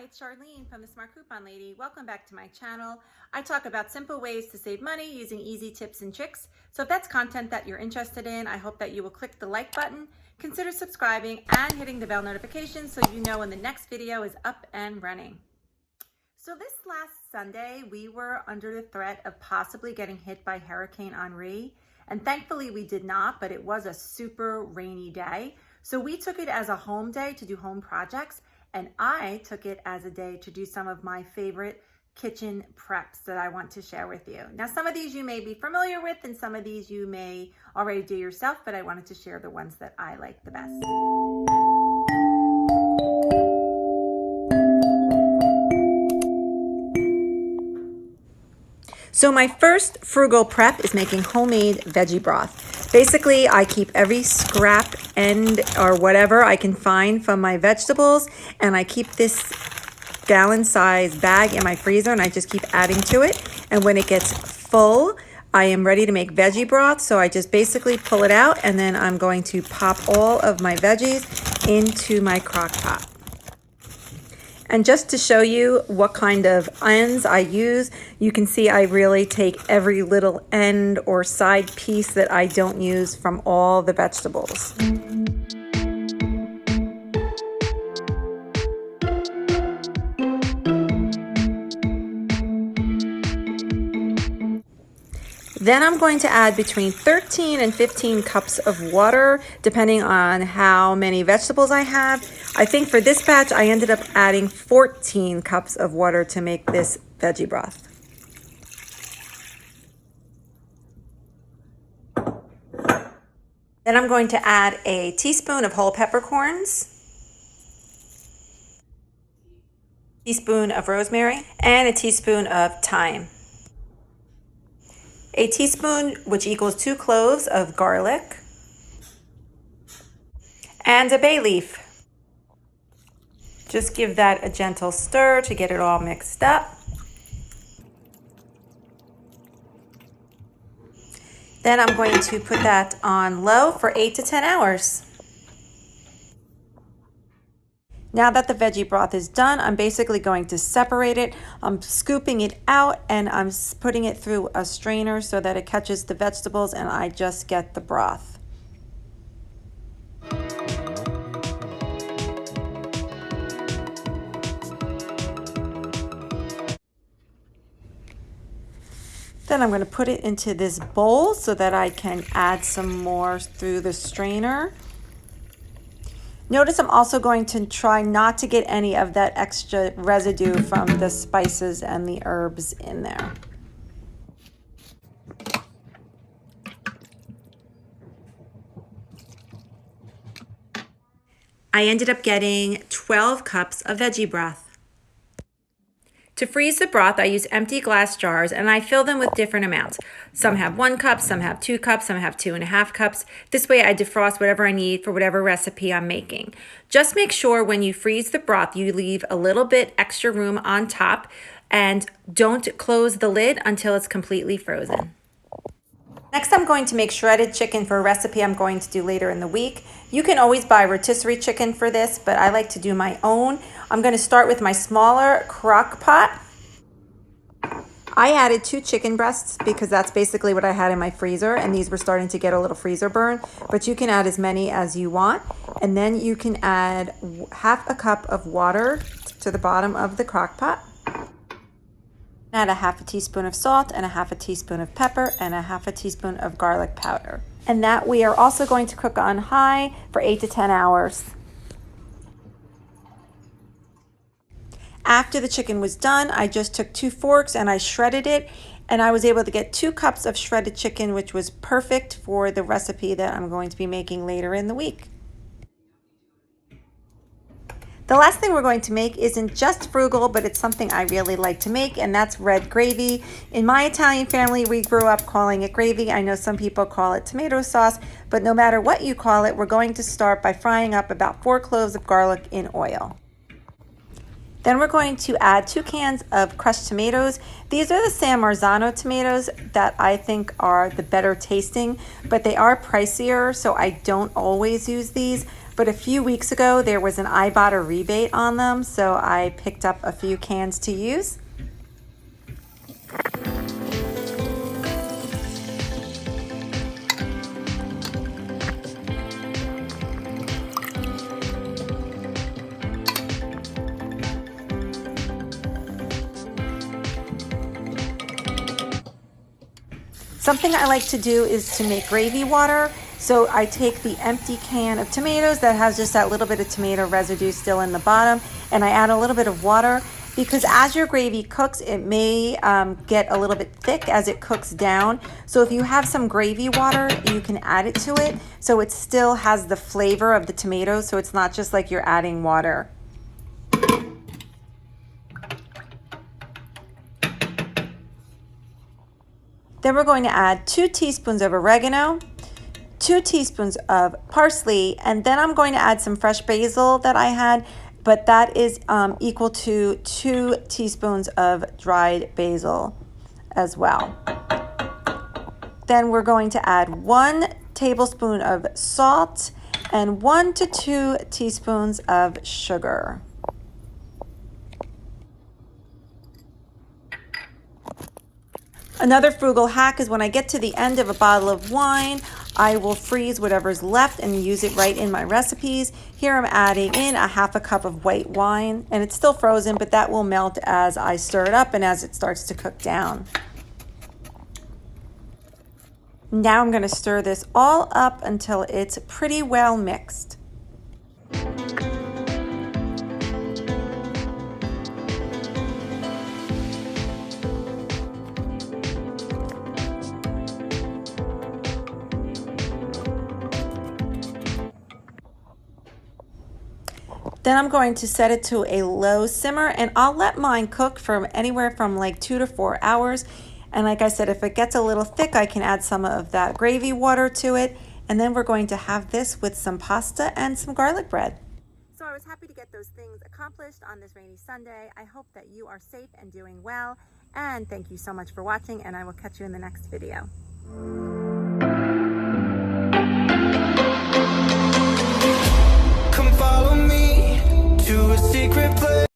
Hi, it's Charlene from the Smart Coupon Lady. Welcome back to my channel. I talk about simple ways to save money using easy tips and tricks. So if that's content that you're interested in, I hope that you will click the like button, consider subscribing, and hitting the bell notification so you know when the next video is up and running. So this last Sunday, we were under the threat of possibly getting hit by Hurricane Henri. And thankfully we did not, but it was a super rainy day. So we took it as a home day to do home projects. And I took it as a day to do some of my favorite kitchen preps that I want to share with you. Now, some of these you may be familiar with and some of these you may already do yourself, but I wanted to share the ones that I like the best. So my first frugal prep is making homemade veggie broth. Basically, I keep every scrap end or whatever I can find from my vegetables, and I keep this gallon-size bag in my freezer, and I just keep adding to it. And when it gets full, I am ready to make veggie broth, so I just basically pull it out, and then I'm going to pop all of my veggies into my crock pot. And just to show you what kind of ends I use, you can see I really take every little end or side piece that I don't use from all the vegetables. Then I'm going to add between 13 and 15 cups of water, depending on how many vegetables I have. I think for this batch, I ended up adding 14 cups of water to make this veggie broth. Then I'm going to add a teaspoon of whole peppercorns, a teaspoon of rosemary, and a teaspoon of thyme. A teaspoon, which equals 2 cloves of garlic, and a bay leaf. Just give that a gentle stir to get it all mixed up. Then I'm going to put that on low for 8 to 10 hours. Now that the veggie broth is done, I'm basically going to separate it. I'm scooping it out and I'm putting it through a strainer so that it catches the vegetables and I just get the broth. Then I'm going to put it into this bowl so that I can add some more through the strainer. Notice I'm also going to try not to get any of that extra residue from the spices and the herbs in there. I ended up getting 12 cups of veggie broth. To freeze the broth, I use empty glass jars and I fill them with different amounts. Some have 1 cup, some have 2 cups, some have 2.5 cups. This way I defrost whatever I need for whatever recipe I'm making. Just make sure when you freeze the broth, you leave a little bit extra room on top and don't close the lid until it's completely frozen. Next, I'm going to make shredded chicken for a recipe I'm going to do later in the week. You can always buy rotisserie chicken for this, but I like to do my own. I'm going to start with my smaller crock pot. I added 2 chicken breasts because that's basically what I had in my freezer, and these were starting to get a little freezer burn, but you can add as many as you want. And then you can add half a cup of water to the bottom of the crock pot. Add a half a teaspoon of salt and a half a teaspoon of pepper and a half a teaspoon of garlic powder. And that we are also going to cook on high for 8 to 10 hours. After the chicken was done, I just took 2 forks and I shredded it, and I was able to get 2 cups of shredded chicken, which was perfect for the recipe that I'm going to be making later in the week. The last thing we're going to make isn't just frugal, but it's something I really like to make, and that's red gravy. In my Italian family, we grew up calling it gravy. I know some people call it tomato sauce, but no matter what you call it, we're going to start by frying up about 4 cloves of garlic in oil. Then we're going to add 2 cans of crushed tomatoes. These are the San Marzano tomatoes that I think are the better tasting, but they are pricier, so I don't always use these. but a few weeks ago there was an Ibotta rebate on them, so I picked up a few cans to use. Something I like to do is to make gravy water. So I take the empty can of tomatoes that has just that little bit of tomato residue still in the bottom, and I add a little bit of water, because as your gravy cooks, it may get a little bit thick as it cooks down. So if you have some gravy water, you can add it to it so it still has the flavor of the tomatoes, so it's not just like you're adding water. Then we're going to add 2 teaspoons of oregano, 2 teaspoons of parsley, and then I'm going to add some fresh basil that I had, but that is equal to 2 teaspoons of dried basil as well. Then we're going to add 1 tablespoon of salt and 1 to 2 teaspoons of sugar. Another frugal hack is when I get to the end of a bottle of wine, I will freeze whatever's left and use it right in my recipes. Here I'm adding in a half a cup of white wine, and it's still frozen, but that will melt as I stir it up and as it starts to cook down. Now I'm going to stir this all up until it's pretty well mixed. Then I'm going to set it to a low simmer, and I'll let mine cook for anywhere from like 2 to 4 hours. And like I said, if it gets a little thick, I can add some of that gravy water to it. And then we're going to have this with some pasta and some garlic bread. So I was happy to get those things accomplished on this rainy Sunday. I hope that you are safe and doing well. And thank you so much for watching, and I will catch you in the next video.